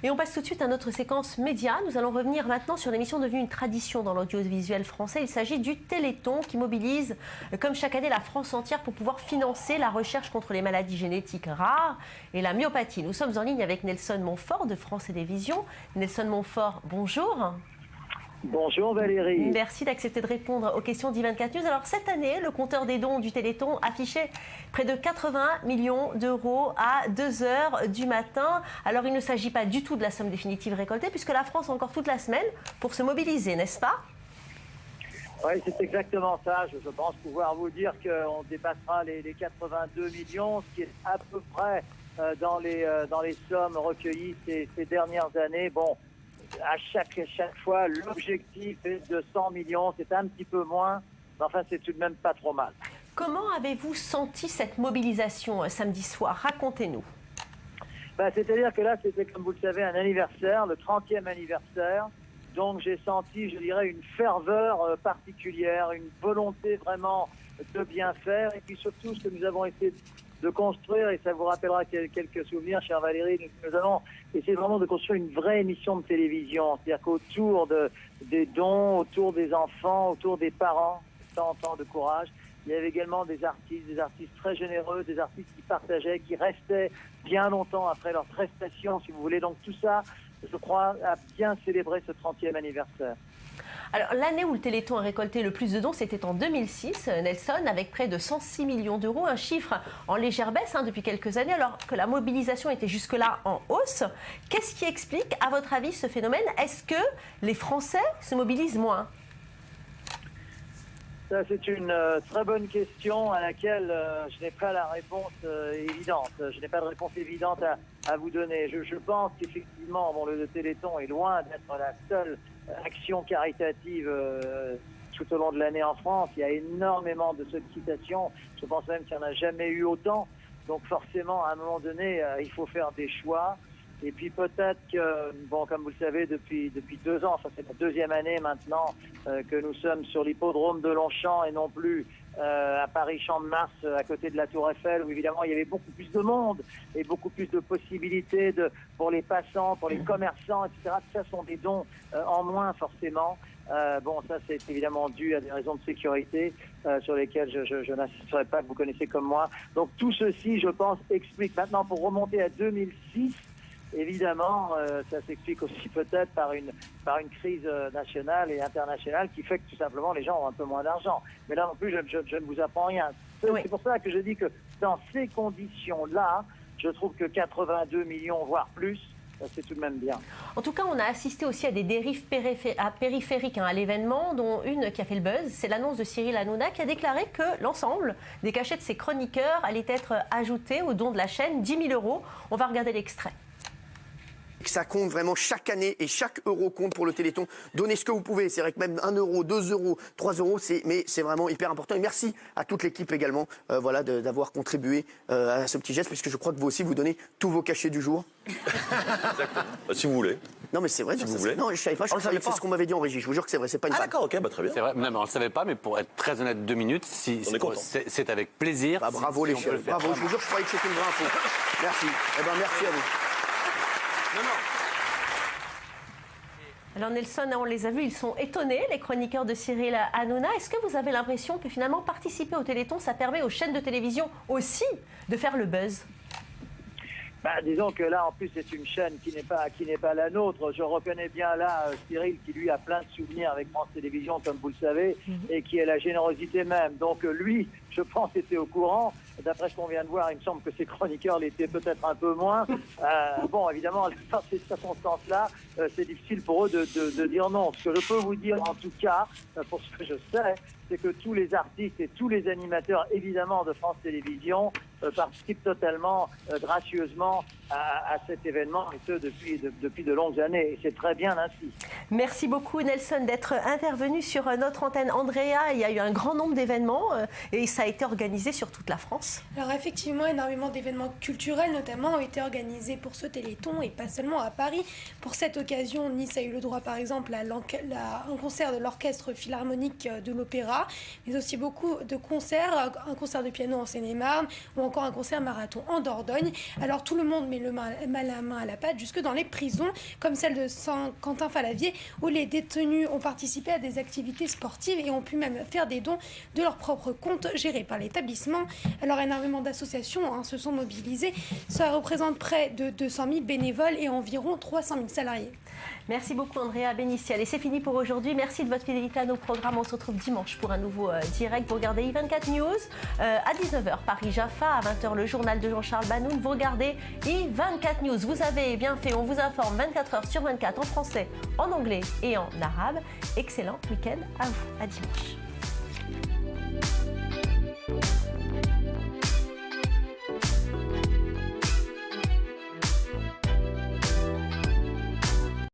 Et on passe tout de suite à notre séquence média. Nous allons revenir maintenant sur l'émission devenue une tradition dans l'audiovisuel français. Il s'agit du Téléthon qui mobilise, comme chaque année, la France entière pour pouvoir financer la recherche contre les maladies génétiques rares et la myopathie. Nous sommes en ligne avec Nelson Montfort de France Télévisions. Nelson Montfort, bonjour. Bonjour Valérie. Merci d'accepter de répondre aux questions d'I24 News. Alors cette année, le compteur des dons du Téléthon affichait près de 80 millions d'euros à 2h du matin. Alors il ne s'agit pas du tout de la somme définitive récoltée puisque la France a encore toute la semaine pour se mobiliser, n'est-ce pas? Oui, c'est exactement ça. Je pense pouvoir vous dire qu'on dépassera les 82 millions, ce qui est à peu près dans les sommes recueillies ces dernières années. Bon, à chaque fois, l'objectif est de 100 millions, c'est un petit peu moins, mais enfin, c'est tout de même pas trop mal. Comment avez-vous senti cette mobilisation samedi soir? Racontez-nous. C'est-à-dire que là, c'était, comme vous le savez, un anniversaire, le 30e anniversaire. Donc, j'ai senti, je dirais, une ferveur particulière, une volonté vraiment de bien faire. Et puis surtout, ce que nous avons essayé de construire, et ça vous rappellera quelques souvenirs, chère Valérie, nous avons essayé vraiment de construire une vraie émission de télévision. C'est-à-dire qu'autour des dons, autour des enfants, autour des parents, tant de courage, il y avait également des artistes très généreux, des artistes qui partageaient, qui restaient bien longtemps après leur prestation, si vous voulez. Donc tout ça, je crois, a bien célébré ce 30e anniversaire. Alors, l'année où le Téléthon a récolté le plus de dons, c'était en 2006, Nelson, avec près de 106 millions d'euros, un chiffre en légère baisse depuis quelques années, alors que la mobilisation était jusque-là en hausse. Qu'est-ce qui explique, à votre avis, ce phénomène? Est-ce que les Français se mobilisent moins? Ça, c'est une très bonne question à laquelle je n'ai pas la réponse évidente. Je n'ai pas de réponse évidente à vous donner. Je pense qu'effectivement, le Téléthon est loin d'être la seule action caritative tout au long de l'année en France. Il y a énormément de sollicitations. Je pense même qu'il n'y en a jamais eu autant. Donc forcément, à un moment donné, il faut faire des choix. Et puis peut-être que, comme vous le savez, depuis 2 ans, ça c'est la 2e année maintenant que nous sommes sur l'hippodrome de Longchamp et non plus à Paris Champ de Mars, à côté de la Tour Eiffel, où évidemment il y avait beaucoup plus de monde et beaucoup plus de possibilités pour les passants, pour les commerçants, etc. Tout ça sont des dons en moins forcément. Ça c'est évidemment dû à des raisons de sécurité sur lesquelles je n'insisterai pas, que vous connaissez comme moi. Donc tout ceci, je pense, explique. Maintenant, pour remonter à 2006, évidemment, ça s'explique aussi peut-être par une crise nationale et internationale qui fait que tout simplement les gens ont un peu moins d'argent. Mais là non plus, je ne vous apprends rien. C'est pour ça que je dis que dans ces conditions-là, je trouve que 82 millions, voire plus, c'est tout de même bien. En tout cas, on a assisté aussi à des dérives périphériques à l'événement, dont une qui a fait le buzz. C'est l'annonce de Cyril Hanouna qui a déclaré que l'ensemble des cachets de ses chroniqueurs allait être ajouté au don de la chaîne, 10 000 €. On va regarder l'extrait. Ça compte vraiment chaque année et chaque euro compte pour le Téléthon. Donnez ce que vous pouvez. C'est vrai que même 1 €, 2 €, 3 €, mais c'est vraiment hyper important. Et merci à toute l'équipe également d'avoir contribué à ce petit geste, puisque je crois que vous aussi, vous donnez tous vos cachets du jour. Exactement. Si vous voulez. Non, mais c'est vrai. Si vous voulez. Non, je savais pas. C'est ce qu'on m'avait dit en régie. Je vous jure que c'est vrai. C'est pas une vanne. D'accord, ok, très bien. C'est vrai. Non, mais on ne le savait pas, mais pour être très honnête, 2 minutes, c'est avec plaisir. Bravo les chéris. Bravo. Je vous jure, je croyais que c'était une vraie info. Merci. Merci à vous. Alors Nelson, on les a vus, ils sont étonnés, les chroniqueurs de Cyril Hanouna. Est-ce que vous avez l'impression que finalement participer au Téléthon, ça permet aux chaînes de télévision aussi de faire le buzz? Disons que là, en plus, c'est une chaîne qui n'est pas la nôtre. Je reconnais bien là Cyril qui, lui, a plein de souvenirs avec France Télévisions, comme vous le savez, et qui est la générosité même. Donc lui, je pense, était au courant. D'après ce qu'on vient de voir, il me semble que ses chroniqueurs l'étaient peut-être un peu moins. Évidemment, dans ces circonstances-là, c'est difficile pour eux de dire non. Ce que je peux vous dire, en tout cas, pour ce que je sais, c'est que tous les artistes et tous les animateurs, évidemment, de France Télévisions participent totalement, gracieusement à cet événement, et ce, depuis de longues années. Et c'est très bien ainsi. Merci beaucoup, Nelson, d'être intervenu sur notre antenne. Andrea, il y a eu un grand nombre d'événements et ça a été organisé sur toute la France? Alors effectivement, énormément d'événements culturels notamment ont été organisés pour ce Téléthon et pas seulement à Paris. Pour cette occasion, Nice a eu le droit par exemple à un concert de l'Orchestre Philharmonique de l'Opéra, mais aussi beaucoup de concerts, un concert de piano en Seine-et-Marne ou encore un concert marathon en Dordogne. Alors tout le monde met la main à la pâte jusque dans les prisons, comme celle de Saint-Quentin-Fallavier, où les détenus ont participé à des activités sportives et ont pu même faire des dons de leur propre compte géré par l'établissement. Alors énormément d'associations se sont mobilisées. Ça représente près de 200 000 bénévoles et environ 300 000 salariés. Merci beaucoup Andrea Benitiel. Et c'est fini pour aujourd'hui. Merci de votre fidélité à nos programmes. On se retrouve dimanche pour un nouveau direct. Vous regardez I24 News à 19h, Paris-Jaffa, à 20h le journal de Jean-Charles Banoun. Vous regardez I24 News. Vous avez bien fait, on vous informe 24h sur 24 en français, en anglais et en arabe. Excellent week-end à vous. À dimanche.